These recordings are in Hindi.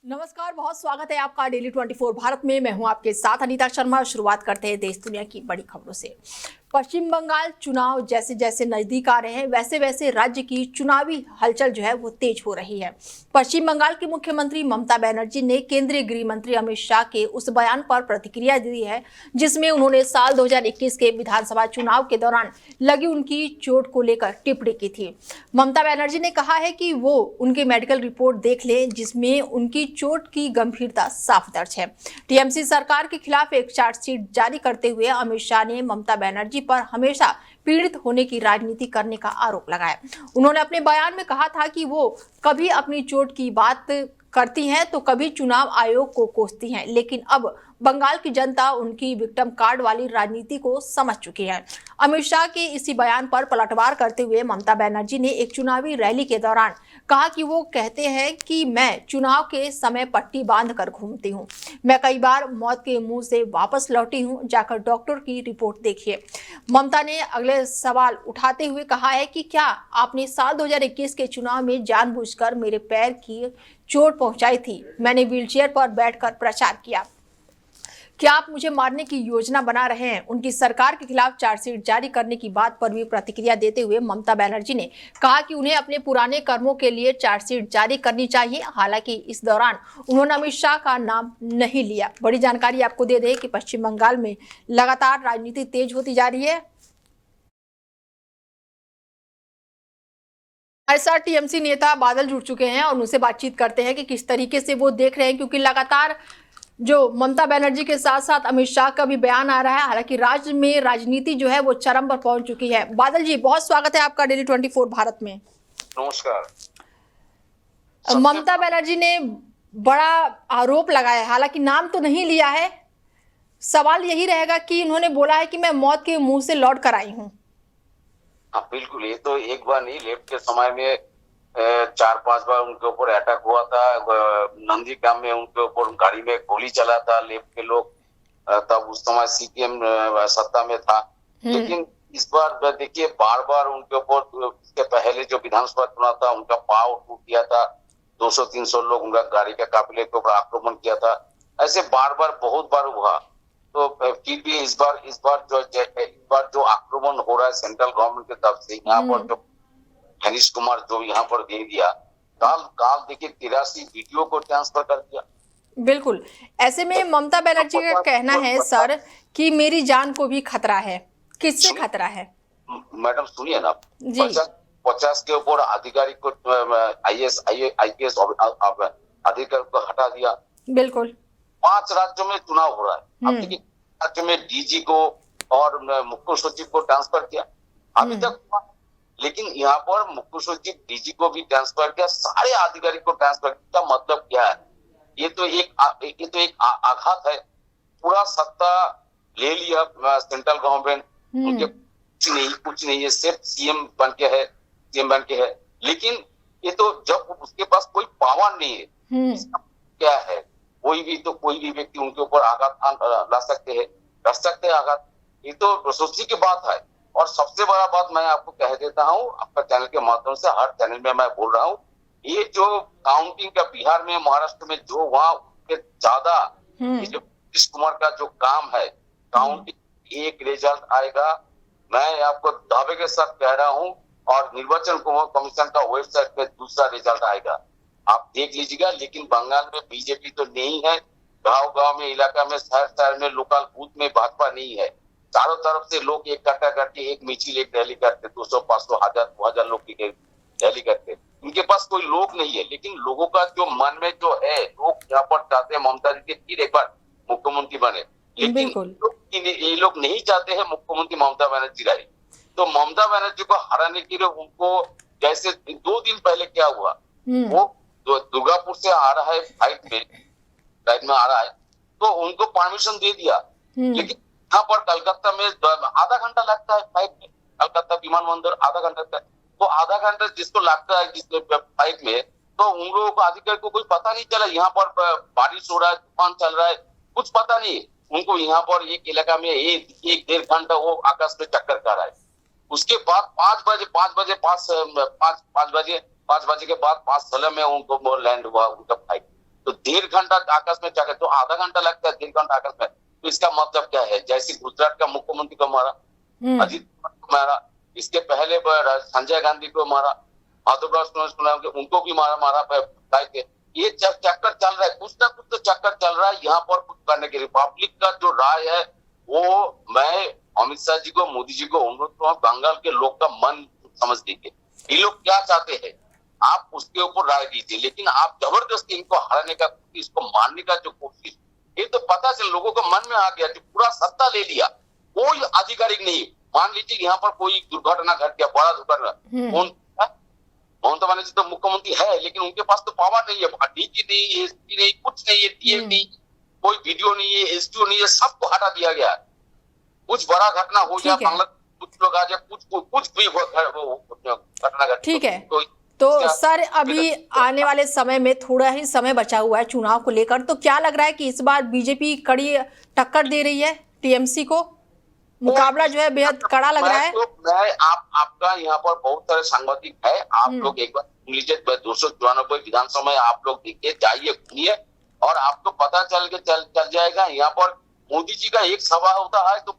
नमस्कार, बहुत स्वागत है आपका डेली 24 भारत में। मैं हूं आपके साथ अनीता शर्मा। शुरुआत करते हैं देश दुनिया की बड़ी खबरों से। पश्चिम बंगाल चुनाव जैसे जैसे नजदीक आ रहे हैं वैसे वैसे राज्य की चुनावी हलचल जो है वो तेज हो रही है। पश्चिम बंगाल की मुख्यमंत्री ममता बनर्जी ने केंद्रीय गृह मंत्री अमित शाह के उस बयान पर प्रतिक्रिया दी है जिसमें उन्होंने साल 2021 के विधानसभा चुनाव के दौरान लगी उनकी चोट को लेकर टिप्पणी की थी। ममता बनर्जी ने कहा है कि वो उनके मेडिकल रिपोर्ट देख लें जिसमें उनकी चोट की गंभीरता साफ दर्ज है। टीएमसी सरकार के खिलाफ एक चार्जशीट जारी करते हुए अमित शाह ने ममता बनर्जी पर हमेशा पीड़ित होने की राजनीति करने का आरोप लगाया। उन्होंने अपने बयान में कहा था कि वो कभी अपनी चोट की बात करती हैं तो कभी चुनाव आयोग को कोसती हैं, लेकिन अब बंगाल की जनता उनकी विक्टिम कार्ड वाली राजनीति को समझ चुकी है। अमित शाह के इसी बयान पर पलटवार करते हुए ममता बनर्जी ने एक चुनावी रैली के दौरान कहा कि वो कहते हैं कि मैं चुनाव के समय पट्टी बांध कर घूमती हूँ, मैं कई बार मौत के मुंह से वापस लौटी हूँ, जाकर डॉक्टर की रिपोर्ट देखिए। ममता ने अगले सवाल उठाते हुए कहा है कि क्या आपने साल 2021 के चुनाव में जानबूझकर मेरे पैर की चोट पहुंचाई थी? मैंने व्हीलचेयर पर बैठकर प्रचार किया। क्या आप मुझे मारने की योजना बना रहे हैं? उनकी सरकार के खिलाफ चार्जशीट जारी करने की बात पर भी प्रतिक्रिया देते हुए ममता बनर्जी ने कहा कि उन्हें अपने पुराने कर्मों के लिए चार्जशीट जारी करनी चाहिए। हालांकि इस दौरान उन्होंने अमित शाह का नाम नहीं लिया। बड़ी जानकारी आपको दे दें कि पश्चिम बंगाल में लगातार राजनीति तेज होती जा रही है। हमारे साथ टीएमसी नेता बादल जुड़ चुके हैं और उनसे बातचीत करते हैं कि किस तरीके से वो देख रहे हैं, क्योंकि लगातार जो ममता बनर्जी के साथ साथ अमित शाह का भी बयान आ रहा है। हालांकि राज्य में राजनीति जो है वो चरम पर पहुंच चुकी है। बादल जी, बहुत स्वागत है आपका डेली 24 भारत में। नमस्कार। ममता बनर्जी ने बड़ा आरोप लगाया है, हालांकि नाम तो नहीं लिया है। सवाल यही रहेगा कि उन्होंने बोला है कि मैं मौत के मुंह से लौट कर आई हूँ। हाँ बिल्कुल, ये तो एक बार नहीं, लेफ्ट के समय में 4-5 बार उनके ऊपर अटैक हुआ था। नंदीग्राम में उनके ऊपर गाड़ी में गोली चला था लेफ्ट के लोग, तब उस समय सीपीएम सत्ता में था। लेकिन इस बार देखिए, बार बार उनके ऊपर, इसके पहले जो विधानसभा चुनाव था उनका पाव टूट गया था, 200-300 लोग उनका गाड़ी के काफिले के ऊपर आक्रमण किया था। ऐसे बार बार बहुत बार हुआ। तो फिर भी इस बार जो आक्रमण हो रहा है सेंट्रल गवर्नमेंट की तरफ से, यहाँ पर जो नीतीश कुमार जो यहाँ पर दे दिया, काल देखिए 83 वीडियो को ट्रांसफर कर दिया। बिल्कुल, ऐसे में ममता बनर्जी का कहना है सर कि मेरी जान को भी खतरा है। किससे खतरा है? मैडम सुनिए ना, 50 के ऊपर अधिकारी को, IPS अधिकारी को हटा दिया। बिल्कुल, 5 राज्यों में चुनाव हो रहा है। अब देखिए, राज्य में डीजी को और मुख्य सचिव को ट्रांसफर किया अभी तक, लेकिन यहाँ पर मुख्य सचिव डीजी को भी ट्रांसफर किया, सारे अधिकारी को ट्रांसफर किया। मतलब क्या है? ये तो एक आघात है। पूरा सत्ता ले लिया सेंट्रल गवर्नमेंट, उनके कुछ नहीं है, सिर्फ सीएम बन के है। लेकिन ये तो जब उसके पास कोई पावर नहीं है, इसका क्या है? कोई भी व्यक्ति उनके ऊपर आघात ला सकते हैं, कर सकते हैं आघात। ये तो सोचने की बात है। और सबसे बड़ा बात मैं आपको कह देता हूँ, आपका चैनल के माध्यम से, हर चैनल में मैं बोल रहा हूँ, ये जो काउंटिंग का बिहार में, महाराष्ट्र में जो वहाँ ज्यादा नीतीश कुमार का जो काम है, काउंटिंग एक रिजल्ट आएगा, मैं आपको दावे के साथ कह रहा हूँ। और निर्वाचन कमीशन का वेबसाइट पे दूसरा रिजल्ट आएगा, आप देख लीजिएगा। लेकिन बंगाल में बीजेपी तो नहीं है, गांव में, इलाका में, शहर में, लोकल बूथ में भाजपा नहीं है। चारों तरफ से लोग इकट्ठा करके एक मिছিল, एक रैली करते, 200-500, 1000 लोग की रैली करते। उनके पास कोई लोग नहीं है, लेकिन लोगों का जो मन में जो है, लोग यहाँ पर चाहते हैं ममता जी फिर एक बार मुख्यमंत्री बने। लेकिन ये लोग नहीं चाहते हैं मुख्यमंत्री ममता बनर्जी रहे। तो ममता बनर्जी को हराने के लिए उनको, जैसे 2 दिन पहले क्या हुआ, वो दुर्गापुर से आ रहा है फ्लाइट में आ रहा है, तो उनको परमिशन दे दिया। लेकिन यहाँ पर कलकत्ता में आधा घंटा लगता है फ्लाइट में, कलकत्ता विमानबंदर आधा घंटा लगता है। तो आधा घंटा जिसको लगता है जिस फ्लाइट में, तो उन लोगों को, अधिकारी को, कुछ पता नहीं चला। यहाँ पर बारिश हो रहा है, तूफान चल रहा है, कुछ पता नहीं। उनको यहाँ पर एक इलाका में 1-1.5 घंटा वो आकाश में चक्कर कर रहा है। उसके बाद 5 बजे के बाद 5:16 में उनको लैंड हुआ उनका फ्लाइट। तो 1.5 घंटा आकाश में जाकर, तो आधा घंटा लगता है 1.5 घंटा आकाश में, तो इसका मतलब क्या है? जैसे गुजरात का मुख्यमंत्री को मारा, अजीत कुमार को मारा, इसके पहले संजय गांधी को मारा, उनको भी मारा थे। ये चक्कर चल रहा है, कुछ ना कुछ तो चक्कर चल रहा है यहाँ पर कुछ करने के लिए। पब्लिक का जो राय है वो, मैं अमित शाह जी को, मोदी जी को अनुरोध करूँ, बंगाल के लोग का मन समझ लीजिए, ये लोग क्या चाहते हैं, आप उसके ऊपर राय दीजिए। लेकिन आप जबरदस्ती इनको हराने का, इसको मारने का जो कोशिश, ये तो पता चल लोगों को मन में आ गया कि पूरा सत्ता ले लिया, कोई आधिकारिक नहीं। मान लीजिए यहाँ पर कोई दुर्घटना घट गया, बड़ा दुर्घटना, ममता बनर्जी तो मुख्यमंत्री है, लेकिन उनके पास तो पावर नहीं है, डीजी नहीं, एसपी नहीं, कुछ नहीं है, डीएम नहीं, कोई वीडियो नहीं है, एसडीओ नहीं है, सबको हटा दिया गया। कुछ बड़ा घटना हो जाए, बांग्लादेश कुछ लोग आ जाए, कुछ भी घटना घटे, ठीक है। तो सर, अभी आने वाले समय में थोड़ा ही समय बचा हुआ है चुनाव को लेकर, तो क्या लग रहा है कि इस बार बीजेपी कड़ी टक्कर दे रही है टीएमसी को? मुकाबला जो है बेहद कड़ा लग रहा है। मैं आपका यहाँ पर बहुत सारे सांबादिक है, आप लोग एक बार सुन लीजिए, 294 विधानसभा में आप लोग देखिए, जाइए, घूमिए, और आपको पता चल जाएगा। यहाँ पर मोदी जी का एक सभा होता है तो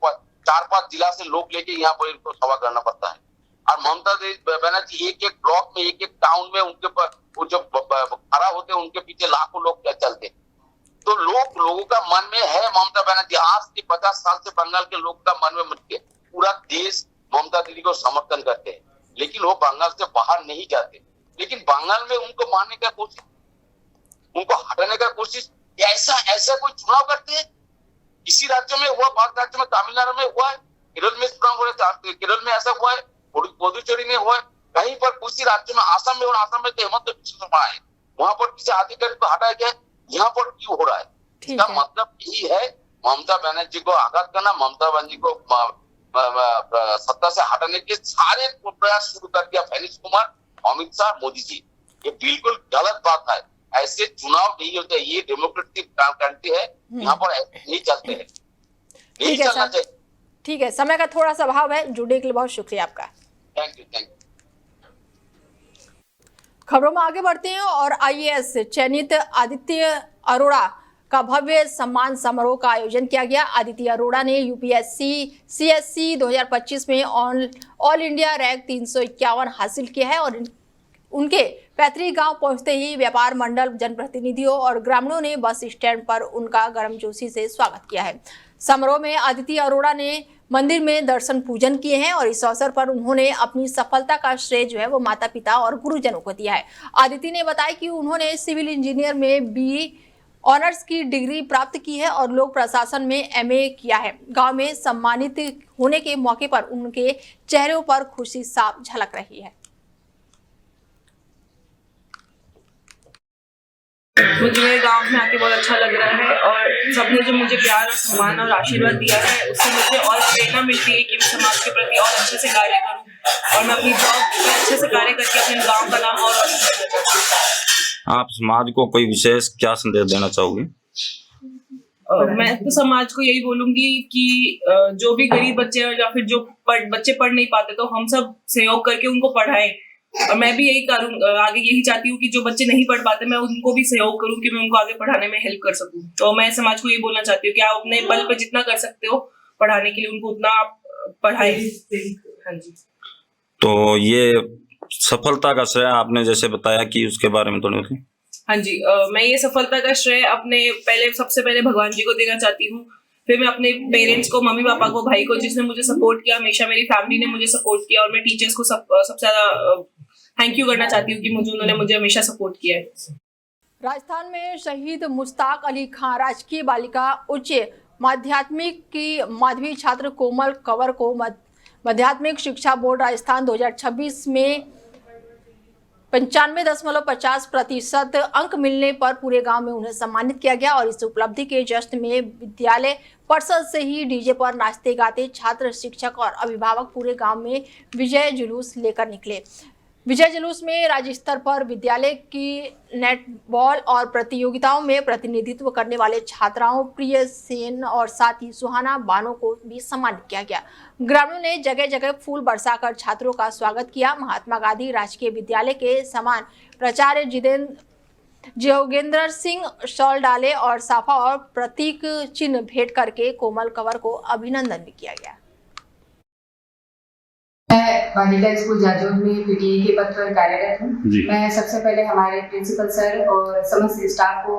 4-5 जिला से लोग लेके यहाँ पर इनको सभा करना पड़ता है। और ममता बनर्जी एक ब्लॉक में, एक टाउन में उनके पर वो जो खड़ा होते हैं, उनके पीछे लाखों लोग क्या चलते। तो लोगों का मन में है ममता बनर्जी। आज से 50 साल से बंगाल के लोग का मन में मत के, पूरा देश ममता दीदी को समर्थन करते हैं, लेकिन वो बंगाल से बाहर नहीं जाते। लेकिन बंगाल में उनको मारने का कोशिश, उनको हटाने का कोशिश, ऐसा कोई चुनाव करते हैं? किसी राज्य में हुआ, भारत राज्य में, तमिलनाडु में हुआ है, केरल में चुनाव हो रहा है, केरल में ऐसा हुआ है, पुडुचेरी में हुआ है, कहीं पर किसी राज्य में, आसाम में, और आसाम में तो हेमंत बिश्व शर्मा है, वहां पर किसी अधिकारी को हटाया गया, यहाँ पर क्यों हो रहा है? इसका मतलब यही है, ममता बनर्जी को आघात करना, ममता बनर्जी को सत्ता से हटाने के सारे प्रयास शुरू कर दिया फैनिश कुमार, अमित शाह, मोदी जी। ये बिल्कुल गलत बात है, ऐसे चुनाव नहीं होते, ये डेमोक्रेटिक कंट्री है, यहाँ पर नहीं चलते हैं, नहीं चलना चाहिए। ठीक है, समय का थोड़ा सा अभाव है, जुड़ने के लिए बहुत शुक्रिया आपका। Thank you. खबरों में आगे बढ़ते हैं और आईएएस चयनित आदित्य अरोड़ा का भव्य सम्मान समारोह का आयोजन किया गया। आदित्य अरोड़ा ने यूपीएससी सीएससी 2025 में ऑल इंडिया रैंक 351 हासिल किया है और उनके पैतृक गांव पहुंचते ही व्यापार मंडल, जनप्रतिनिधियों और ग्रामीणों ने बस स्टैंड पर उनका गर्मजोशी से स्वागत किया है। समारोह में आदित्य अरोड़ा ने मंदिर में दर्शन पूजन किए हैं और इस अवसर पर उन्होंने अपनी सफलता का श्रेय जो है वो माता पिता और गुरुजनों को दिया है। आदित्य ने बताया कि उन्होंने सिविल इंजीनियर में BE ऑनर्स की डिग्री प्राप्त की है और लोक प्रशासन में MA किया है। गांव में सम्मानित होने के मौके पर उनके चेहरों पर खुशी साफ झलक रही है। मुझे मेरे गांव में आके बहुत अच्छा लग रहा है और सबने जो मुझे प्यार और सम्मान और आशीर्वाद दिया है, उससे मुझे और प्रेरणा मिलती है कि मैं समाज के प्रति और अच्छे से कार्य करूं और मैं अपनी जॉब में अच्छे से कार्य करके अपने गांव का नाम और रोशन करना चाहती हूं। आप समाज को कोई विशेष क्या संदेश देना चाहोगे? मैं तो समाज को यही बोलूंगी कि जो भी गरीब बच्चे या फिर जो बच्चे पढ़ नहीं पाते, तो हम सब सहयोग करके उनको पढ़ाएं। और मैं भी यही करूँ, आगे यही चाहती हूँ कि जो बच्चे नहीं पढ़ पाते, मैं उनको भी सहयोग करूँ कि मैं उनको आगे पढ़ाने में हेल्प कर सकूँ। तो मैं समाज को ये बोलना चाहती हूँ कि आप अपने बल पे जितना कर सकते हो पढ़ाने के लिए, उनको उतना आप पढ़ाएं। हाँ जी। तो ये सफलता का श्रेय आपने जैसे बताया कि उसके बारे में थोड़ी बताइए। हाँ जी, मैं ये सफलता का श्रेय अपने सबसे पहले भगवान जी को देना चाहती हूँ, फिर मैं अपने पेरेंट्स को, मम्मी पापा को, भाई को, जिसने मुझे सपोर्ट किया, हमेशा मेरी फैमिली ने मुझे सपोर्ट किया, और मैं टीचर्स को सबसे ज्यादा थैंक यू करना चाहती हूँ कि उन्होंने मुझे हमेशा सपोर्ट किया है। राजस्थान में शहीद मुश्ताक अली खां राजकीय बालिका उच्च माध्यमिक की माध्यमिक छात्र कोमल कंवर को माध्यमिक शिक्षा बोर्ड राजस्थान 2026 में 95.50% अंक मिलने पर पूरे गांव में उन्हें सम्मानित किया गया और इस उपलब्धि के जश्न में विद्यालय परिषद से ही डीजे पर नाचते गाते छात्र, शिक्षक और अभिभावक पूरे गांव में विजय जुलूस लेकर निकले। विजय जुलूस में राज्य स्तर पर विद्यालय की नेटबॉल और प्रतियोगिताओं में प्रतिनिधित्व करने वाले छात्राओं प्रिय सेन और साथ ही सुहाना बानो को भी सम्मानित किया गया। ग्रामीणों ने जगह जगह फूल बरसाकर छात्रों का स्वागत किया। महात्मा गांधी राजकीय विद्यालय के समान प्राचार्य जोगेंद्र सिंह शॉल डाले और साफा और प्रतीक चिन्ह भेंट करके कोमल कंवर को अभिनंदन भी किया गया। मैं बालिका स्कूल जाजौर में पीटीए के पद पर कार्यरत हूँ। मैं सबसे पहले हमारे प्रिंसिपल सर और समस्त स्टाफ को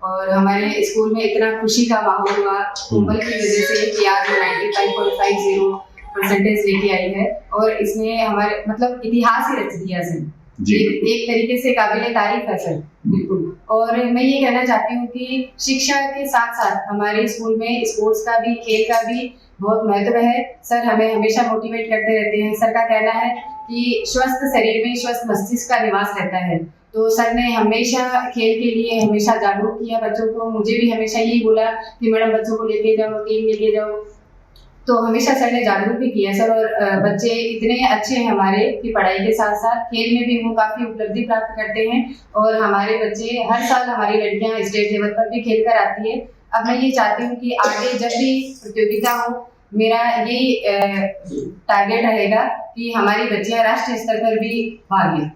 और हमारे स्कूल में इतना खुशी का माहौल हुआ कोमल की वजह से कि आज 95.50% लेके आई है और इसने हमारे मतलब इतिहास ही रच दिया सर। एक तरीके से काबिले तारीफ है सर, बिल्कुल। और मैं ये कहना चाहती हूँ कि शिक्षा के साथ साथ हमारे स्कूल में स्पोर्ट्स का भी, खेल का भी बहुत महत्व है। सर हमें हमेशा मोटिवेट करते रहते हैं। सर का कहना है कि स्वस्थ शरीर में स्वस्थ मस्तिष्क का निवास रहता है, तो सर ने हमेशा खेल के लिए हमेशा जागरूक किया बच्चों को। मुझे भी हमेशा यही बोला कि मैडम बच्चों को लेके जाओ, टीम लेके जाओ, तो हमेशा सर ने जागरूक भी किया सर। और बच्चे इतने अच्छे हैं हमारे कि पढ़ाई के साथ साथ खेल में भी वो काफ़ी उपलब्धि प्राप्त करते हैं और हमारे बच्चे हर साल, हमारी लड़कियां स्टेट लेवल पर भी खेल कर आती है। अब मैं ये चाहती हूँ कि आगे जब भी प्रतियोगिता हो, मेरा यही टारगेट रहेगा कि हमारी बच्चियां राष्ट्रीय स्तर पर भी भाग लें।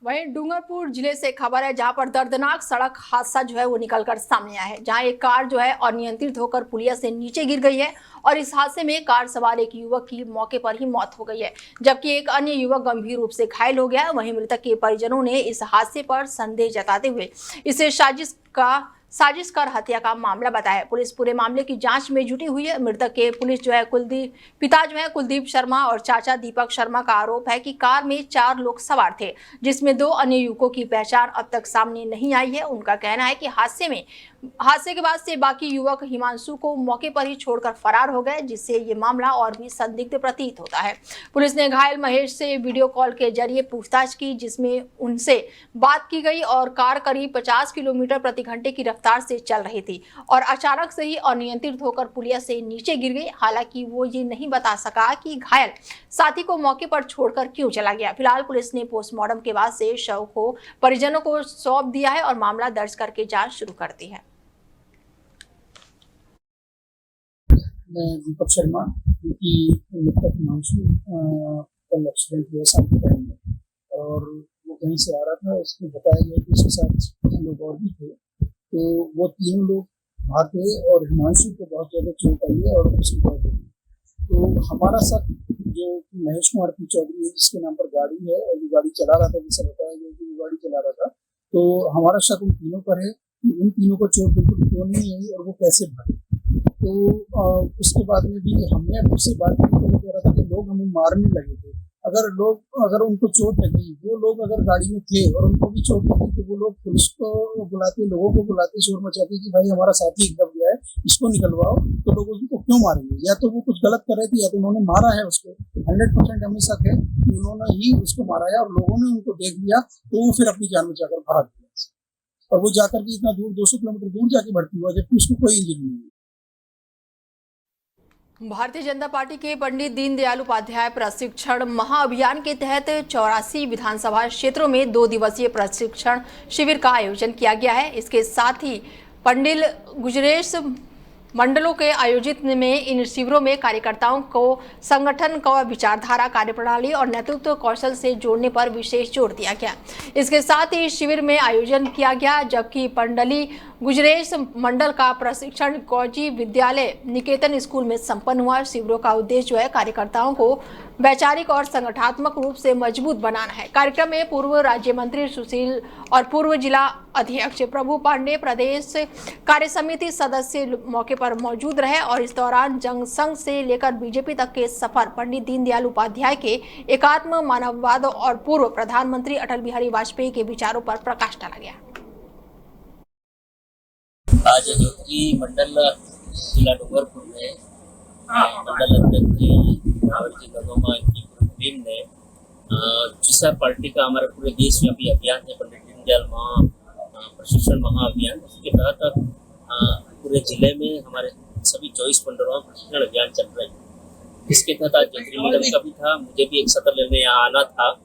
वहीं डूंगरपुर जिले से खबर है जहां पर दर्दनाक सड़क हादसा जो है वो निकलकर सामने आया है, जहां एक कार जो है अनियंत्रित होकर पुलिया से नीचे गिर गई है और इस हादसे में कार सवार एक युवक की मौके पर ही मौत हो गई है, जबकि एक अन्य युवक गंभीर रूप से घायल हो गया। वहीं मृतक के परिजनों ने इस हादसे पर संदेह जताते हुए इसे साजिश कर हत्या का मामला बताया। पुलिस पूरे मामले की जांच में जुटी हुई है। मृतक के पिता जो है कुलदीप शर्मा और चाचा दीपक शर्मा का आरोप है कि कार में 4 लोग सवार थे, जिसमें 2 अन्य युवकों की पहचान अब तक सामने नहीं आई है। उनका कहना है कि हादसे के बाद से बाकी युवक हिमांशु को मौके पर ही छोड़कर फरार हो गए, जिससे ये मामला और भी संदिग्ध प्रतीत होता है। पुलिस ने घायल महेश से वीडियो कॉल के जरिए पूछताछ की, जिसमें उनसे बात की गई और कार करीब 50 किलोमीटर प्रति घंटे की रफ्तार से चल रही थी और अचानक से ही अनियंत्रित होकर पुलिया से नीचे गिर गई। हालांकि वो ये नहीं बता सका कि घायल साथी को मौके पर छोड़कर क्यों चला गया। फिलहाल पुलिस ने पोस्टमार्टम के बाद से शव को परिजनों को सौंप दिया है और मामला दर्ज करके जांच शुरू कर दी है। मैं दीपक शर्मा, क्योंकि मृतक हिमांशु कल एक्सीडेंट हुआ शाम के टाइम में और वो कहीं से आ रहा था। उसको बताया गया कि उसके साथ 3 लोग और भी थे, तो वो 3 लोग भागे और हिमांशु को बहुत ज़्यादा चोट आई है और उसकी मौत हो गई। तो हमारा शक जो महेश कुमार पी चौधरी जिसके नाम पर गाड़ी है और जो गाड़ी चला रहा था, जैसे बताया गया कि वो गाड़ी चला रहा था, तो हमारा शक उन तीनों पर है कि उन तीनों को चोट बिल्कुल क्यों नहीं आई और वो कैसे भागे। तो उसके बाद में भी हमने उससे बात की तो वो कह रहा था कि लोग हमें मारने लगे थे। अगर उनको चोट लगी, वो लोग अगर गाड़ी में थे और उनको भी चोट लगी, तो वो लोग पुलिस को बुलाते, लोगों को बुलाते, शोर मचाते कि भाई हमारा साथी दब गया है, इसको निकलवाओ। तो लोग उसको क्यों मारेंगे? या तो वो कुछ गलत कर रहे थे या तो उन्होंने मारा है उसको। 100% हमें शक है कि उन्होंने ही उसको मारा है और लोगों ने उनको देख लिया तो वो फिर अपनी जान बचाकर भाग गया और वो जाकर के इतना दूर 200 किलोमीटर दूर जाके भर्ती हुआ जबकि उसको कोई इंजरी नहीं हुई। भारतीय जनता पार्टी के पंडित दीनदयाल उपाध्याय प्रशिक्षण महाअभियान के तहत 84 विधानसभा क्षेत्रों में 2 दिवसीय प्रशिक्षण शिविर का आयोजन किया गया है। इसके साथ ही पंडित गुजरेश मंडलों के आयोजित में इन शिविरों में कार्यकर्ताओं को संगठन का विचारधारा, कार्यप्रणाली और नेतृत्व कौशल से जोड़ने पर विशेष जोर दिया गया। इसके साथ ही शिविर में आयोजन किया गया, जबकि पंडली गुजरेश मंडल का प्रशिक्षण कौजी विद्यालय निकेतन स्कूल में संपन्न हुआ। शिविरों का उद्देश्य जो है कार्यकर्ताओं को वैचारिक और संगठनात्मक रूप से मजबूत बनाना है। कार्यक्रम में पूर्व राज्य मंत्री सुशील और पूर्व जिला अध्यक्ष प्रभु पांडे, प्रदेश कार्य समिति सदस्य मौके पर मौजूद रहे और इस दौरान जनसंघ से लेकर बीजेपी तक के सफर, पंडित दीनदयाल उपाध्याय के एकात्म मानववाद और पूर्व प्रधानमंत्री अटल बिहारी वाजपेयी के विचारों पर प्रकाश डाला गया। आज ज्योति मंडल जिला डूंगरपुर में मंडल अध्यक्ष जी गंगोमा की पूरी टीम ने जिसा पार्टी का हमारा पूरे देशव्यापी अभियान है पंडित दीनदयाल प्रशिक्षण महाअभियान, उसके तहत पूरे जिले में हमारे सभी 24 मंडलों में प्रशिक्षण अभियान चल रहे हैं। इसके तहत आज ज्योति मंडल का भी था, मुझे भी एक सत्र लेने यहाँ आना था।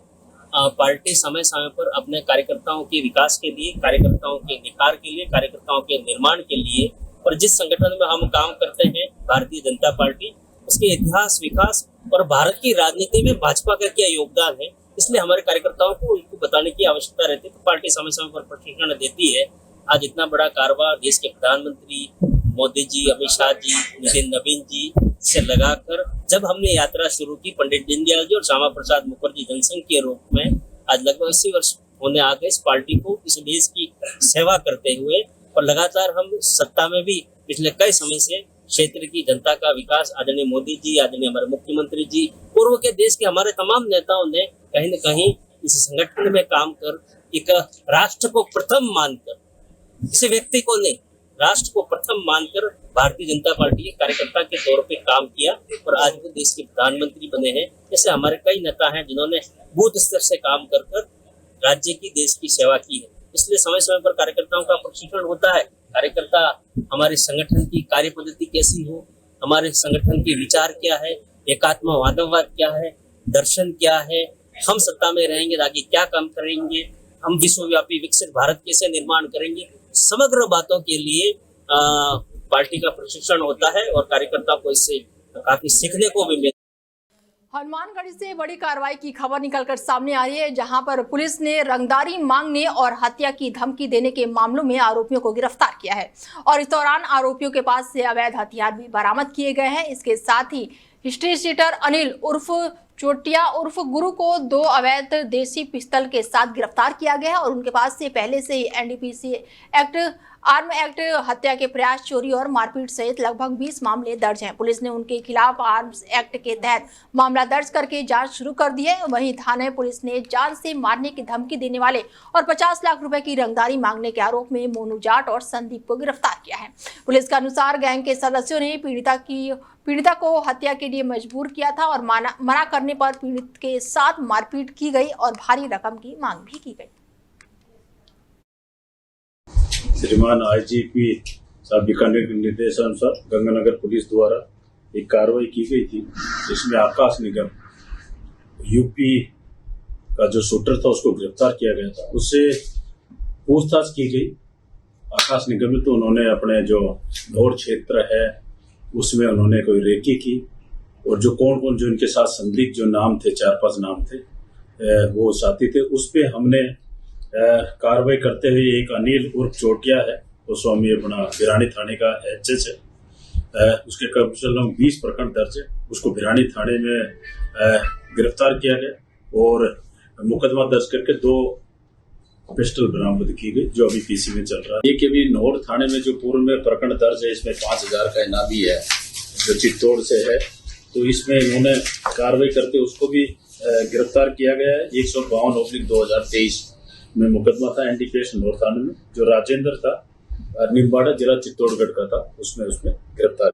पार्टी समय समय पर अपने कार्यकर्ताओं के विकास के लिए, कार्यकर्ताओं के निखार के लिए, कार्यकर्ताओं के निर्माण के लिए और जिस संगठन में हम काम करते हैं भारतीय जनता पार्टी, उसके इतिहास, विकास और भारत की राजनीति में भाजपा का क्या योगदान है, इसलिए हमारे कार्यकर्ताओं को इनको बताने की आवश्यकता रहती है। तो पार्टी समय समय पर प्रशिक्षण देती है। आज इतना बड़ा कारवा देश के प्रधानमंत्री मोदी जी, अमित शाह जी, नितिन नवीन जी से लगाकर जब हमने यात्रा शुरू की, पंडित दीनदयाल जी और श्यामा प्रसाद मुखर्जी जनसंघ के रूप में आज लगभग 80 वर्ष होने आ गए इस पार्टी को इस देश की सेवा करते हुए। और लगातार हम सत्ता में भी पिछले कई समय से क्षेत्र की जनता का विकास आदरणीय मोदी जी, आदरणीय हमारे मुख्यमंत्री जी, पूर्व के देश के हमारे तमाम नेताओं ने कहीं न कहीं इस संगठन में काम कर एक राष्ट्र को प्रथम मानकर, किसी व्यक्ति को नहीं, राष्ट्र को प्रथम मानकर भारतीय जनता पार्टी के कार्यकर्ता के तौर पे काम किया और आज वो देश के प्रधानमंत्री बने हैं। जैसे हमारे कई नेता हैं जिन्होंने बूथ स्तर से काम कर कर राज्य की, देश की सेवा की है। इसलिए समय समय पर कार्यकर्ताओं का प्रशिक्षण होता है। कार्यकर्ता हमारे संगठन की कार्य पद्धति कैसी हो, हमारे संगठन के विचार क्या है, एकात्मवादवाद क्या है, दर्शन क्या है, हम सत्ता में रहेंगे तो आगे क्या काम करेंगे, हम विश्वव्यापी विकसित भारत कैसे निर्माण करेंगे, समग्र बातों के लिए पार्टी का प्रशिक्षण होता है और कार्यकर्ता को इससे काफी सीखने को भी मिलता है। हनुमानगढ़ से बड़ी कार्रवाई की खबर निकलकर सामने आ रही है, जहां पर पुलिस ने रंगदारी मांगने और हत्या की धमकी देने के मामलों में आरोपियों को गिरफ्तार किया है और इस दौरान आरोपियों के पास से अवैध हथियार भी बरामद किए गए हैं। इसके साथ ही हिस्ट्री शीटर अनिल उर्फ चोटिया उर्फ गुरु को 2 अवैध देसी पिस्तल के साथ गिरफ्तार किया गया है और उनके पास से पहले से ही एनडीपीसी एक्ट, आर्म एक्ट, हत्या के प्रयास, चोरी और मारपीट सहित लगभग 20 मामले दर्ज हैं। पुलिस ने उनके खिलाफ आर्म्स एक्ट के तहत मामला दर्ज करके जांच शुरू कर दी है। वहीं थाने पुलिस ने जान से मारने की धमकी देने वाले और 50 लाख रुपए की रंगदारी मांगने के आरोप में मोनू जाट और संदीप को गिरफ्तार किया है। पुलिस के अनुसार गैंग के सदस्यों ने पीड़िता को हत्या के लिए मजबूर किया था और मना करने पर पीड़ित के साथ मारपीट की गई और भारी रकम की मांग भी की गई। श्रीमान आईजीपी साहब बीकानेर के निर्देशानुसार गंगानगर पुलिस द्वारा एक कार्रवाई की गई थी, जिसमें आकाश निगम यूपी का जो शूटर था उसको गिरफ्तार किया गया था। उससे पूछताछ की गई। आकाश निगम में तो उन्होंने अपने जो दौर क्षेत्र है उसमें उन्होंने कोई रेकी की और जो कौन कौन जो इनके साथ संदिग्ध जो नाम थे, 4-5 नाम थे, वो साथी थे, उस पे हमने कार्रवाई करते हुए एक अनिल उर्फ चोटिया है, वो स्वामी अपना बिरानी थाने का एचएच है, उसके कब्जे 20 प्रकरण दर्ज है, उसको बिरानी थाने में गिरफ्तार किया गया और मुकदमा दर्ज करके 2 पिस्टल बरामद की गई जो अभी पीसी में चल रहा है। ये कि भी नौर थाने में जो पूर्व में प्रकरण दर्ज है, इसमें 5000 का इनामी है जो चित्तौड़ से है, तो इसमें इन्होंने कार्रवाई करके उसको भी गिरफ्तार किया गया है। 152/2023 में मुकदमा था एनडीपीएस नौर थाने में, जो राजेंद्र था, निम्बाड़ा जिला चित्तौड़गढ़ का था, उसमें गिरफ्तार।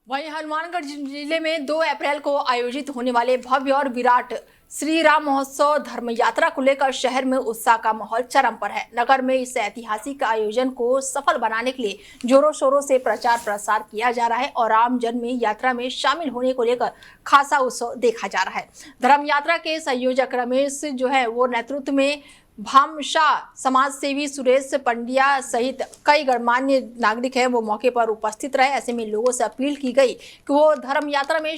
वहीं हनुमानगढ़ जिले में 2 अप्रैल को आयोजित होने वाले भव्य और विराट श्री राम महोत्सव धर्म यात्रा को लेकर शहर में उत्साह का माहौल चरम पर है। नगर में इस ऐतिहासिक आयोजन को सफल बनाने के लिए जोरों शोरों से प्रचार प्रसार किया जा रहा है और आम जन में यात्रा में शामिल होने को लेकर खासा उत्साह देखा जा रहा है। धर्म यात्रा के संयोजक रमेश जो है वो नेतृत्व में भामशाह समाज सेवी सुरेश पंड्या सहित कई गणमान्य नागरिक हैं वो मौके पर उपस्थित रहे। ऐसे में लोगों से अपील की गई कि वो धर्म यात्रा में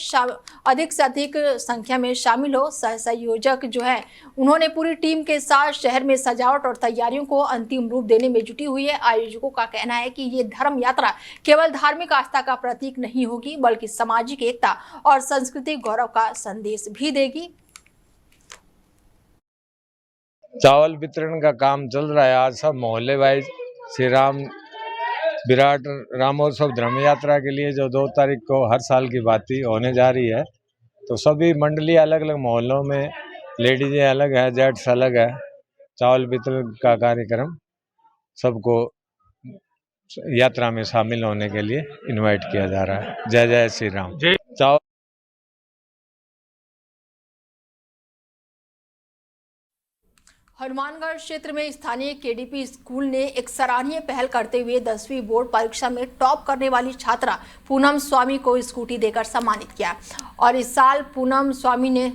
अधिक से अधिक संख्या में शामिल हो। संयोजक जो है उन्होंने पूरी टीम के साथ शहर में सजावट और तैयारियों को अंतिम रूप देने में जुटी हुई है। आयोजकों का कहना है कि ये धर्म यात्रा केवल धार्मिक आस्था का प्रतीक नहीं होगी बल्कि सामाजिक एकता और सांस्कृतिक गौरव का संदेश भी देगी। चावल वितरण का काम चल रहा है। आज सब मोहल्ले वाइज श्री राम विराट रामोत्सव धर्म यात्रा के लिए जो 2 तारीख को हर साल की भांति होने जा रही है, तो सभी मंडली अलग अलग मोहल्लों में, लेडीजें अलग है, जेंट्स अलग है, चावल वितरण का कार्यक्रम सबको यात्रा में शामिल होने के लिए इनवाइट किया जा रहा है। जय जय श्री राम। चावल हनुमानगढ़ क्षेत्र में स्थानीय केडीपी स्कूल ने एक सराहनीय पहल करते हुए 10वीं बोर्ड परीक्षा में टॉप करने वाली छात्रा पूनम स्वामी को स्कूटी देकर सम्मानित किया और इस साल पूनम स्वामी ने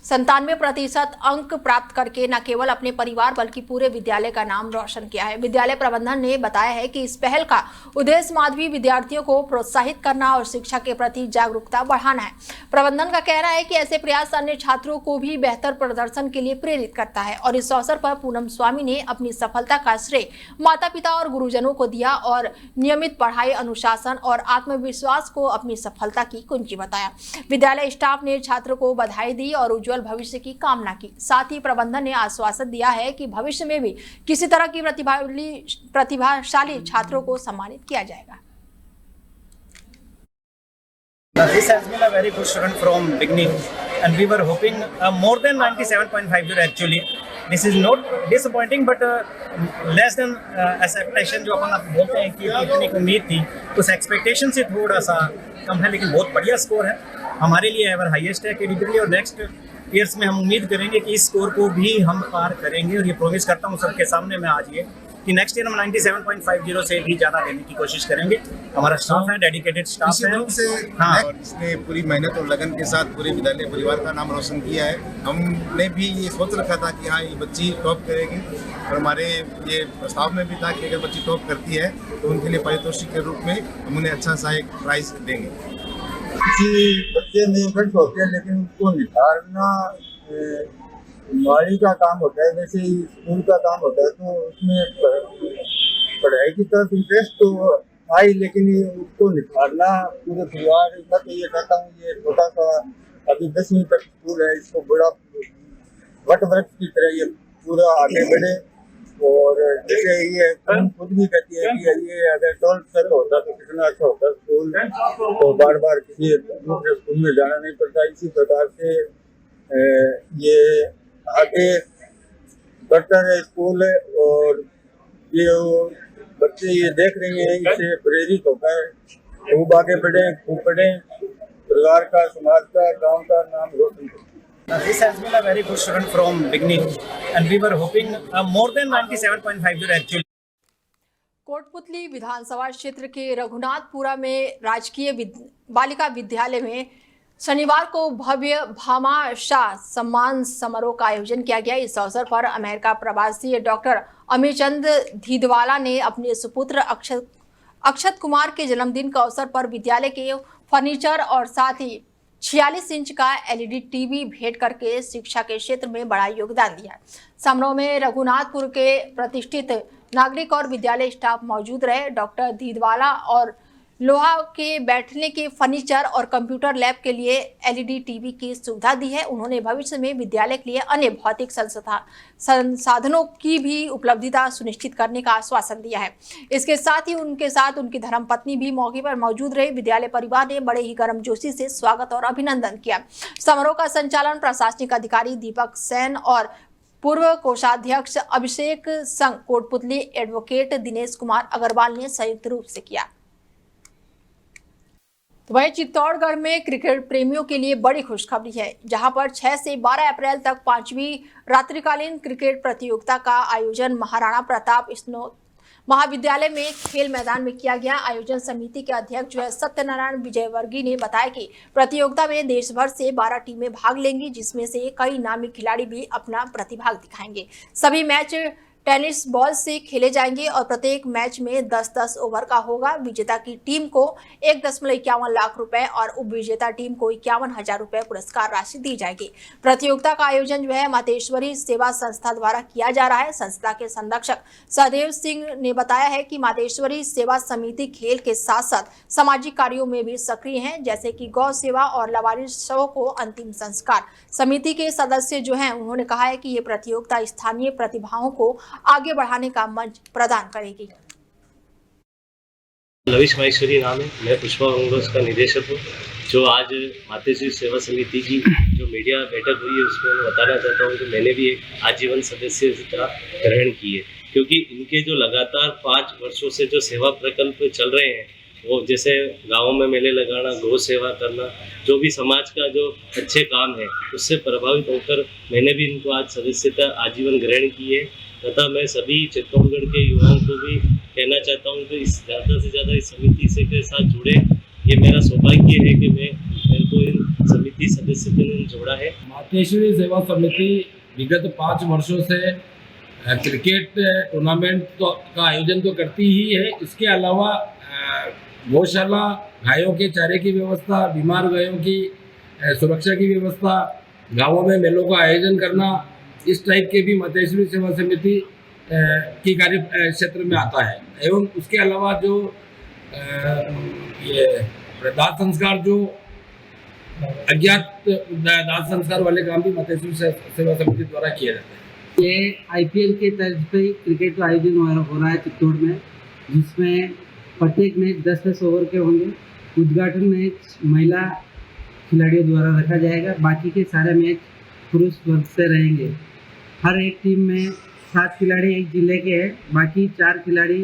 97% अंक प्राप्त करके न केवल अपने परिवार बल्कि पूरे विद्यालय का नाम रोशन किया है। विद्यालय प्रबंधन ने बताया है कि इस पहल का उद्देश्य माध्यमिक विद्यार्थियों को प्रोत्साहित करना और शिक्षा के प्रति जागरूकता बढ़ाना है। प्रबंधन का कहना है कि ऐसे प्रयास अन्य छात्रों को भी बेहतर प्रदर्शन के लिए प्रेरित करता है और इस अवसर पर पूनम स्वामी ने अपनी सफलता का श्रेय माता पिता और गुरुजनों को दिया और नियमित पढ़ाई, अनुशासन और आत्मविश्वास को अपनी सफलता की कुंजी बताया। विद्यालय स्टाफ ने छात्रों को बधाई दी और उज्जवल भविष्य की कामना की। साथ ही प्रबंधन ने आश्वासन दिया है कि भविष्य में भी किसी तरह की प्रतिभाशाली छात्रों को सम्मानित किया जाएगा। This has been a very good student from beginning, and we were hoping more than 97.50 actually. This is not disappointing, but less than expectation जो अपन बोलते हैं कि इतनी उम्मीद थी, उस एक्सपेक्टेशन से थोड़ा सा कम है, लेकिन बहुत बढ़िया स्कोर है हमारे लिए, एवर हाईएस्ट है केडीपी। और नेक्स्ट ईयर्स में हम उम्मीद करेंगे कि इस स्कोर को भी हम पार करेंगे, और ये प्रोमिस करता हूँ सबके सामने मैं आज ये कि नेक्स्ट ईयर हम 97.50 से भी ज़्यादा देने की कोशिश करेंगे। हमारा स्टाफ है, डेडिकेटेड स्टाफ है। से हाँ, और इसने पूरी मेहनत और लगन के साथ पूरे विद्यालय परिवार का नाम रोशन किया है। हमने भी ये सोच रखा था कि हाँ ये बच्ची टॉप करेगी, और हमारे ये प्रस्ताव में भी था कि अगर बच्ची टॉप करती है तो उनके लिए पारितोषिक के रूप में हम उन्हें अच्छा सा एक प्राइज देंगे। किसी बच्चे में इंटरेस्ट होते हैं, लेकिन उसको निखारना माली का काम होता है, जैसे स्कूल का काम होता है, तो उसमें पढ़ाई की तरफ इंटरेस्ट तो आई, लेकिन उसको निखारना पूरे परिवार का। तो ये कहता हूँ ये छोटा सा अभी 10वीं तक स्कूल है, इसको बड़ा वट वृक्ष की तरह ये पूरा आगे बढ़े। और जैसे ये हम खुद भी कहती है कि ये अगर 12th तक होता तो कितना अच्छा होता स्कूल, तो बार बार किसी दूसरे स्कूल में जाना नहीं पड़ता। इसी प्रकार से ये आगे बढ़ता है स्कूल, और ये बच्चे ये देख रहे हैं, इससे प्रेरित होकर खूब आगे बढ़े, खूब पढ़ें, परिवार का, समाज का, गांव का नाम रोशन करें। This has been a very good student from beginning, and we were hoping more than 97.50 actually. Kotputli विधानसभा क्षेत्र के रघुनाथपुरा में राजकीय बालिका विद्यालय में शनिवार को भव्य भामाशाह सम्मान समारोह का आयोजन किया गया। इस अवसर पर अमेरिका प्रवासी डॉक्टर अमीरचंद धीदवाला ने अपने सुपुत्र अक्षत कुमार के जन्मदिन के अवसर पर विद्यालय के फर्नीचर और साथ ही 46 इंच का LED टीवी भेंट करके शिक्षा के क्षेत्र में बड़ा योगदान दिया। समारोह में रघुनाथपुर के प्रतिष्ठित नागरिक और विद्यालय स्टाफ मौजूद रहे। डॉक्टर धीदवाला और लोहा के बैठने के फर्नीचर और कंप्यूटर लैब के लिए LED टीवी की सुविधा दी है। उन्होंने भविष्य में विद्यालय के लिए अन्य भौतिक संसाधनों की भी उपलब्धता सुनिश्चित करने का आश्वासन दिया है। इसके साथ ही उनके साथ उनकी धर्मपत्नी भी मौके पर मौजूद रहे। विद्यालय परिवार ने बड़े ही गर्मजोशी से स्वागत और अभिनंदन किया। समारोह का संचालन प्रशासनिक अधिकारी दीपक सेन और पूर्व कोषाध्यक्ष अभिषेक संघ कोटपुतली एडवोकेट दिनेश कुमार अग्रवाल ने संयुक्त रूप से किया। तो वहीं चित्तौड़गढ़ में क्रिकेट प्रेमियों के लिए बड़ी खुशखबरी है, जहां पर 6 से 12 अप्रैल तक 5वीं रात्रिकालीन क्रिकेट प्रतियोगिता का आयोजन महाराणा प्रताप स्नोत महाविद्यालय में खेल मैदान में किया गया। आयोजन समिति के अध्यक्ष सत्यनारायण विजयवर्गीय ने बताया कि प्रतियोगिता में देश भर से 12 टीमें भाग लेंगी, जिसमें से कई नामी खिलाड़ी भी अपना प्रतिभाग दिखाएंगे। सभी मैच टेनिस बॉल से खेले जाएंगे और प्रत्येक मैच में 10-10 ओवर का होगा। विजेता की टीम को 1.51 लाख रुपए और उपविजेता टीम को 51,000 रुपए पुरस्कार राशि दी जाएगी। प्रतियोगिता का आयोजन मातेश्वरी सेवा संस्था द्वारा किया जा रहा है। संस्था के संरक्षक सहदेव सिंह ने बताया है कि मातेश्वरी सेवा समिति खेल के साथ साथ सामाजिक कार्यों में भी सक्रिय है, जैसे कि गौ सेवा और लवारिसों को अंतिम संस्कार। समिति के सदस्य उन्होंने कहा है कि ये प्रतियोगिता स्थानीय प्रतिभाओं को आगे बढ़ाने का मंच प्रदान करेगी। लविश माहेश्वरी नाम है, मैं पुष्पा कांग्रेस का निदेशक हूँ। जो आज मातेश्वरी सेवा समिति की जो मीडिया बैठक हुई है, उसमें मैं बताना चाहता हूँ कि मैंने भी एक आजीवन सदस्यता ग्रहण की है, क्योंकि इनके जो लगातार 5 वर्षों से जो सेवा प्रकल्प चल रहे हैं, वो जैसे गाँवों में मेले लगाना, गौ सेवा करना, जो भी समाज का जो अच्छे काम है उससे प्रभावित होकर मैंने भी इनको आज सदस्यता आजीवन ग्रहण की है। तथा मैं सभी चित्तौड़गढ़ के युवाओं को भी कहना चाहता हूँ कि ज़्यादा से ज़्यादा इस समिति से के साथ जुड़े। ये मेरा सौभाग्य है कि मैं इनको इन समिति समिति सदस्यों ने जोड़ा है। मातेश्वरी सेवा समिति विगत 5 वर्षों से क्रिकेट टूर्नामेंट का आयोजन तो करती ही है, इसके अलावा गौशाला, गायों के चारे की व्यवस्था, बीमार गायों की सुरक्षा की व्यवस्था, गांवों में मेलों का आयोजन करना, इस टाइप के भी मातेश्वरी सेवा समिति की कार्य क्षेत्र में आता है। एवं उसके अलावा जो ये दाह संस्कार, जो अज्ञात दाह संस्कार वाले काम भी मातेश्वरी सेवा समिति द्वारा किया जाता है। ये IPL के तर्ज पे क्रिकेट का आयोजन हो रहा है चित्तौड़ में, जिसमें प्रत्येक मैच 10-10 ओवर के होंगे। उद्घाटन मैच महिला खिलाड़ियों द्वारा रखा जाएगा, बाकी के सारे मैच पुरुष वर्ग से रहेंगे। हर एक टीम में 7 खिलाड़ी एक जिले के हैं, बाकी 4 खिलाड़ी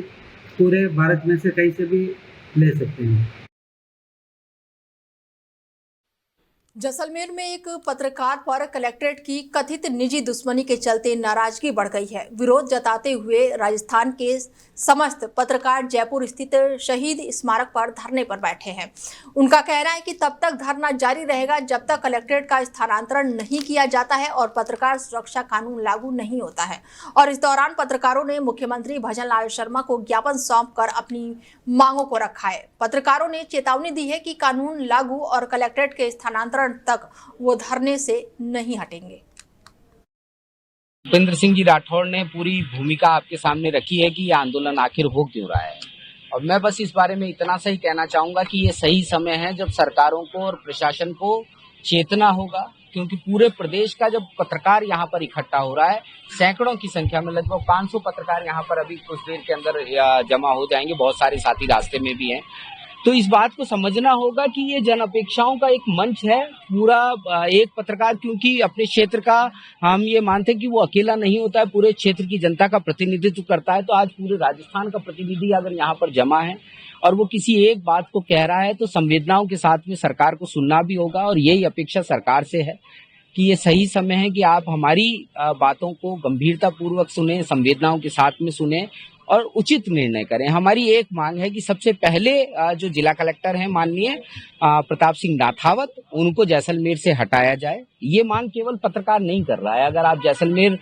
पूरे भारत में से कहीं से भी ले सकते हैं। जैसलमेर में एक पत्रकार पर कलेक्ट्रेट की कथित निजी दुश्मनी के चलते नाराजगी बढ़ गई है। विरोध जताते हुए राजस्थान के समस्त पत्रकार जयपुर स्थित शहीद स्मारक पर धरने पर बैठे हैं। उनका कहना है कि तब तक धरना जारी रहेगा जब तक कलेक्ट्रेट का स्थानांतरण नहीं किया जाता है और पत्रकार सुरक्षा कानून लागू नहीं होता है। और इस दौरान पत्रकारों ने मुख्यमंत्री भजन लाल शर्मा को ज्ञापन सौंपकर अपनी मांगों को रखा है। पत्रकारों ने चेतावनी दी है कि कानून लागू और कलेक्ट्रेट के स्थानांतरण तक वो धरने से नहीं हटेंगे। भूपेंद्र सिंह जी राठौड़ ने पूरी भूमिका आपके सामने रखी है कि ये आंदोलन आखिर हो क्यों रहा है, और मैं बस इस बारे में इतना सा ही कहना चाहूंगा कि ये सही समय है जब सरकारों को और प्रशासन को चेतना होगा, क्योंकि पूरे प्रदेश का जब पत्रकार यहाँ पर इकट्ठा हो रहा है, सैकड़ों की संख्या में, लगभग 500 पत्रकार यहाँ पर अभी कुछ देर के अंदर जमा हो जाएंगे, बहुत सारे साथी रास्ते में भी हैं। तो इस बात को समझना होगा कि ये जन अपेक्षाओं का एक मंच है। पूरा एक पत्रकार, क्योंकि अपने क्षेत्र का हम ये मानते हैं कि वो अकेला नहीं होता है, पूरे क्षेत्र की जनता का प्रतिनिधित्व करता है। तो आज पूरे राजस्थान का प्रतिनिधि अगर यहाँ पर जमा है और वो किसी एक बात को कह रहा है, तो संवेदनाओं के साथ में सरकार को सुनना भी होगा। और यही अपेक्षा सरकार से है कि ये सही समय है कि आप हमारी बातों को गंभीरता पूर्वक सुने, संवेदनाओं के साथ में सुने और उचित निर्णय करें। हमारी एक मांग है कि सबसे पहले जो जिला कलेक्टर हैं माननीय प्रताप सिंह नाथावत, उनको जैसलमेर से हटाया जाए। ये मांग केवल पत्रकार नहीं कर रहा है। अगर आप जैसलमेर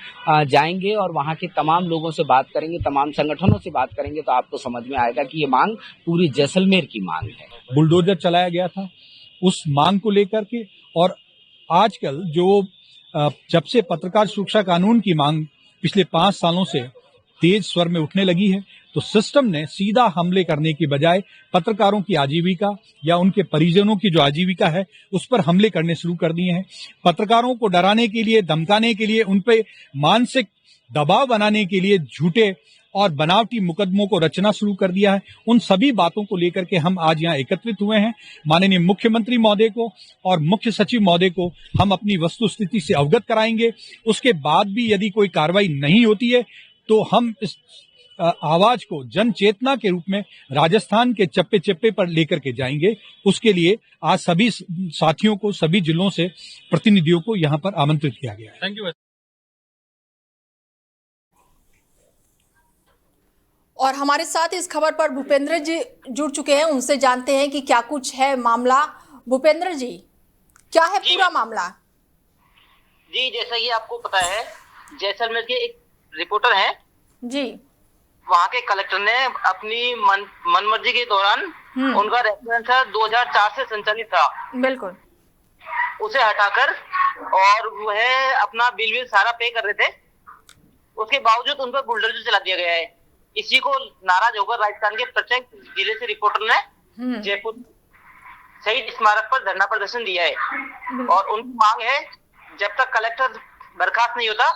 जाएंगे और वहाँ के तमाम लोगों से बात करेंगे, तमाम संगठनों से बात करेंगे, तो आपको समझ में आएगा कि ये मांग पूरी जैसलमेर की मांग है। बुलडोजर चलाया गया था उस मांग को लेकर के, और आजकल जो जब से पत्रकार सुरक्षा कानून की मांग पिछले 5 सालों से तेज स्वर में उठने लगी है, तो सिस्टम ने सीधा हमले करने की बजाय पत्रकारों की आजीविका या उनके परिजनों की जो आजीविका है उस पर हमले करने शुरू कर दिए हैं। पत्रकारों को डराने के लिए, धमकाने के लिए, उन पे मानसिक दबाव बनाने के लिए झूठे और बनावटी मुकदमों को रचना शुरू कर दिया है। उन सभी बातों को लेकर के हम आज यहाँ एकत्रित हुए हैं। माननीय मुख्यमंत्री महोदय को और मुख्य सचिव महोदय को हम अपनी वस्तुस्थिति से अवगत कराएंगे। उसके बाद भी यदि कोई कार्रवाई नहीं होती है तो हम इस आवाज को जन चेतना के रूप में राजस्थान के चप्पे चप्पे पर लेकर के जाएंगे। उसके लिए आज सभी साथियों को, सभी जिलों से प्रतिनिधियों को यहाँ पर आमंत्रित किया गया है। Thank you. और हमारे साथ इस खबर पर भूपेंद्र जी जुड़ चुके हैं, उनसे जानते हैं कि क्या कुछ है मामला। भूपेंद्र जी, क्या है पूरा मामला? जी, जैसा कि आपको पता है, जैसलमेर के एक रिपोर्टर हैं जी, वहाँ के कलेक्टर ने अपनी मनमर्जी के दौरान उनका रेफरेंस 2004 से संचालित था, बिल्कुल, उसे हटाकर और वह अपना बिल सारा पे कर रहे थे। उसके बावजूद उन पर बुलडोजर चला दिया गया है। इसी को नाराज होकर राजस्थान के प्रत्येक जिले से रिपोर्टर ने जयपुर शहीद स्मारक पर धरना प्रदर्शन दिया है और उनकी मांग है जब तक कलेक्टर बर्खास्त नहीं होता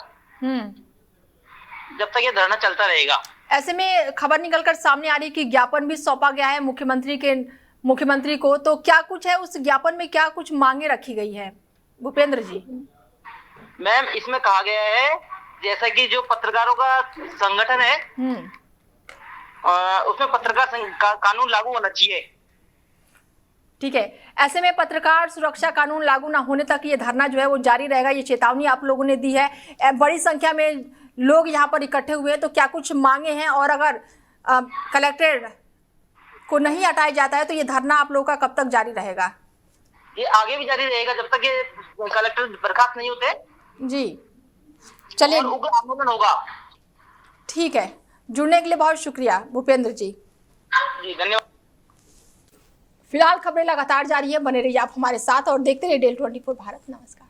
जब तक ये धरना चलता रहेगा। ऐसे में खबर निकलकर सामने आ रही कि ज्ञापन भी सौंपा गया है मुख्यमंत्री को, तो क्या कुछ है उस ज्ञापन में, क्या कुछ मांगे रखी गई है भूपेंद्र जी? मैम, इसमें कहा गया है जैसा कि जो पत्रकारों का संगठन है उसमें पत्रकार कानून लागू होना चाहिए। ठीक है, ऐसे में पत्रकार सुरक्षा कानून लागू ना होने तक ये धरना जो है वो जारी रहेगा, ये चेतावनी आप लोगों ने दी है। बड़ी संख्या में लोग यहाँ पर इकट्ठे हुए हैं, तो क्या कुछ मांगे हैं? और अगर कलेक्टर को नहीं हटाया जाता है तो ये धरना आप लोगों का कब तक जारी रहेगा? ये आगे भी जारी रहेगा जब तक ये कलेक्टर बर्खास्त नहीं होते। जी चलिए, और उग्र आंदोलन होगा। ठीक है, जुड़ने के लिए बहुत शुक्रिया भूपेंद्र जी। जी धन्यवाद। फिलहाल खबरें लगातार जारी है, बने रहिए आप हमारे साथ और देखते रहिए DL 24 भारत। नमस्कार।